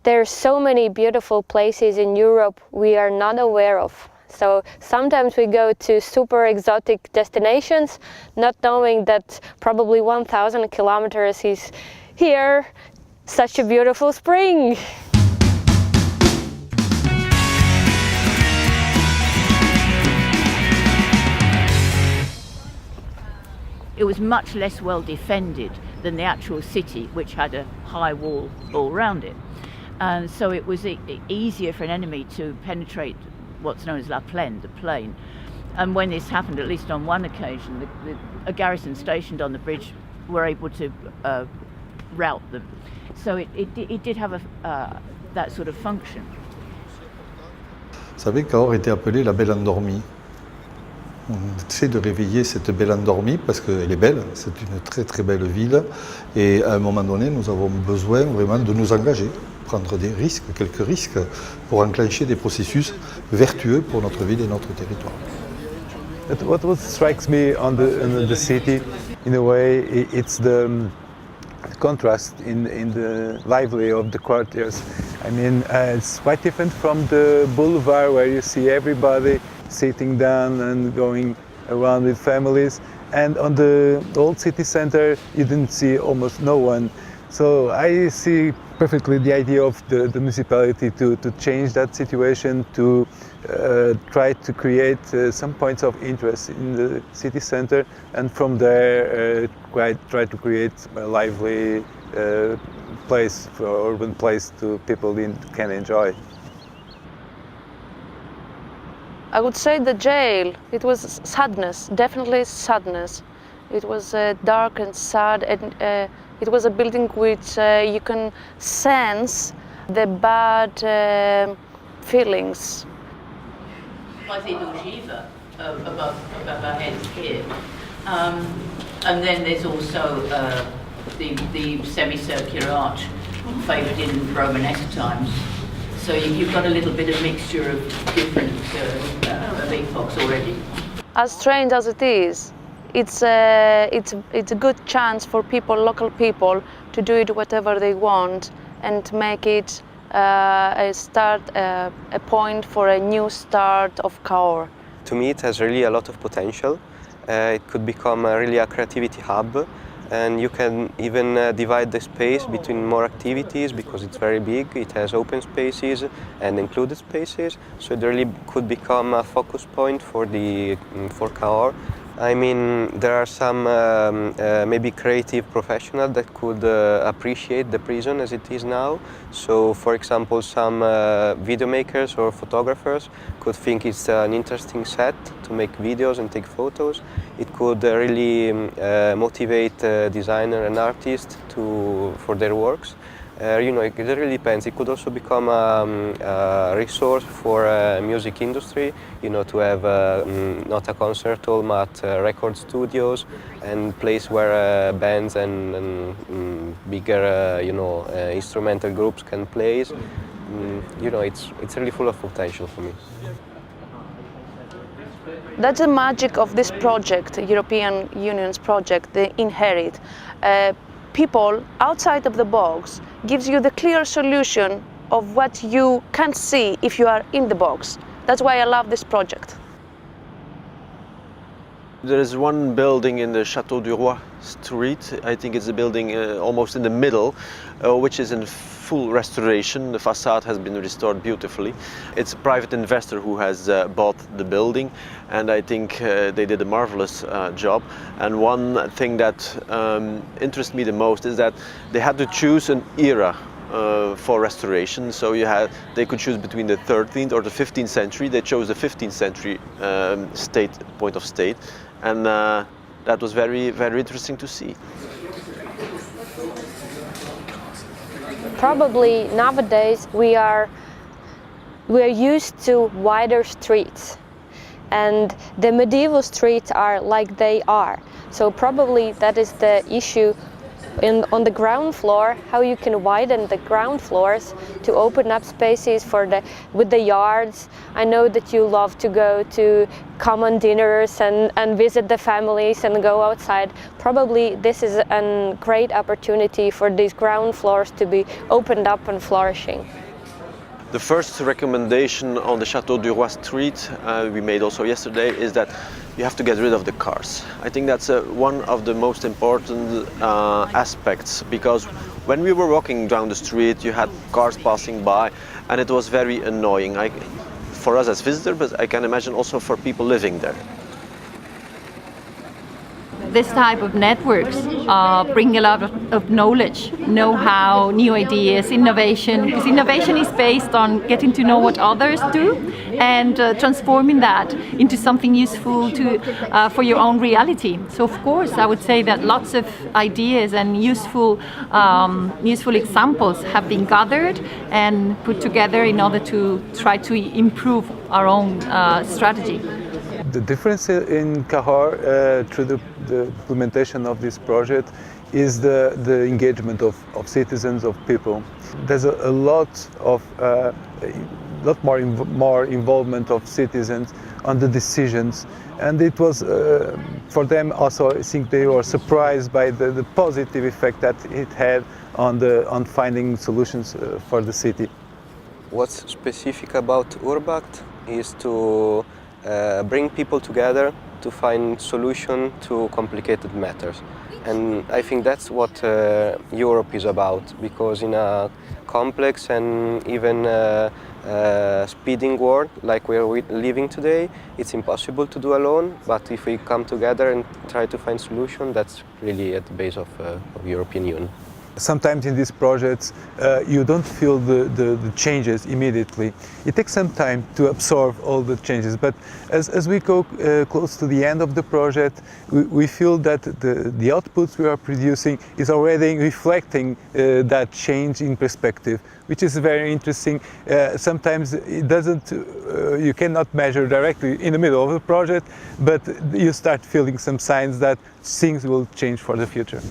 There's so many beautiful places in Europe we are not aware of. So sometimes we go to super exotic destinations, not knowing that probably 1,000 kilometers is here, such a beautiful spring. It was much less well defended than the actual city, which had a high wall all around it. And so it was easier for an enemy to penetrate what's known as La Plaine, the plain. And when this happened, at least on one occasion, a garrison stationed on the bridge were able to rout them. So it did have that sort of function. Vous savez, Cahors était appelée la belle endormie. On essaie de réveiller cette belle endormie parce qu'elle est belle, c'est une très très belle ville et à un moment donné nous avons besoin vraiment de nous engager, prendre des risques, quelques risques pour enclencher des processus vertueux pour notre ville et notre territoire. What strikes me on the city in a way it's the contrast in the lively of the quarters. I mean it's quite different from the boulevard where you see everybody sitting down and going around with families, and on the old city center you didn't see almost no one. So I see perfectly the idea of the municipality to change that situation, to try to create some points of interest in the city center, and from there try to create a lively place, for urban place to people can enjoy. I would say the jail, it was sadness, definitely sadness. It was dark and sad, and it was a building which you can sense the bad feelings. Above our heads here. And then there's also the semicircular arch, favoured in Romanesque times. So you've got a little bit of mixture of different epochs already. As strange as it is, it's a good chance for people, local people, to do it whatever they want and make it a point for a new start of Cahors. To me, it has really a lot of potential. It could become really a creativity hub. And you can even divide the space between more activities because it's very big. It has open spaces and included spaces, so it really could become a focus point for Cahors. I mean, there are some maybe creative professionals that could appreciate the prison as it is now. So, for example, some video makers or photographers could think it's an interesting set to make videos and take photos. It could really motivate designers and artists for their works. You know, it really depends. It could also become a resource for music industry, you know, to have not a concert hall, but record studios and place where bands and bigger, you know, instrumental groups can play. You know, it's really full of potential for me. That's the magic of this project, European Union's project, the Int Herit. People outside of the box gives you the clear solution of what you can't see if you are in the box. That's why I love this project. There is one building in the Château du Roi Street. I think it's a building almost in the middle, which is in full restoration. The facade has been restored beautifully. It's a private investor who has bought the building, and I think they did a marvelous job. And one thing that interests me the most is that they had to choose an era for restoration. So they could choose between the 13th or the 15th century. They chose the 15th century point of state, and that was very, very interesting to see. Probably nowadays we are used to wider streets, and the medieval streets are like they are. So probably that is the issue on the ground floor, how you can widen the ground floors to open up spaces with the yards. I know that you love to go to common dinners and visit the families and go outside. Probably this is a great opportunity for these ground floors to be opened up and flourishing. The first recommendation on the Château du Roi Street we made also yesterday is that you have to get rid of the cars. I think that's one of the most important aspects, because when we were walking down the street you had cars passing by and it was very annoying for us as visitors, but I can imagine also for people living there. This type of networks bring a lot of knowledge, know-how, new ideas, innovation. Because innovation is based on getting to know what others do and transforming that into something useful for your own reality. So of course I would say that lots of ideas and useful examples have been gathered and put together in order to try to improve our own strategy. The difference in Cahors through the implementation of this project is the engagement of citizens, of people. There's a lot more involvement of citizens on the decisions, and it was for them also, I think they were surprised by the positive effect that it had on finding solutions for the city. What's specific about URBACT is to bring people together to find solution to complicated matters. And I think that's what Europe is about, because in a complex and even speeding world like we're living today, it's impossible to do alone, but if we come together and try to find solution, that's really at the base of European Union. Sometimes in these projects you don't feel the changes immediately. It takes some time to absorb all the changes, but as we go close to the end of the project, we feel that the outputs we are producing is already reflecting that change in perspective, which is very interesting. Sometimes it doesn't, you cannot measure directly in the middle of the project, but you start feeling some signs that things will change for the future.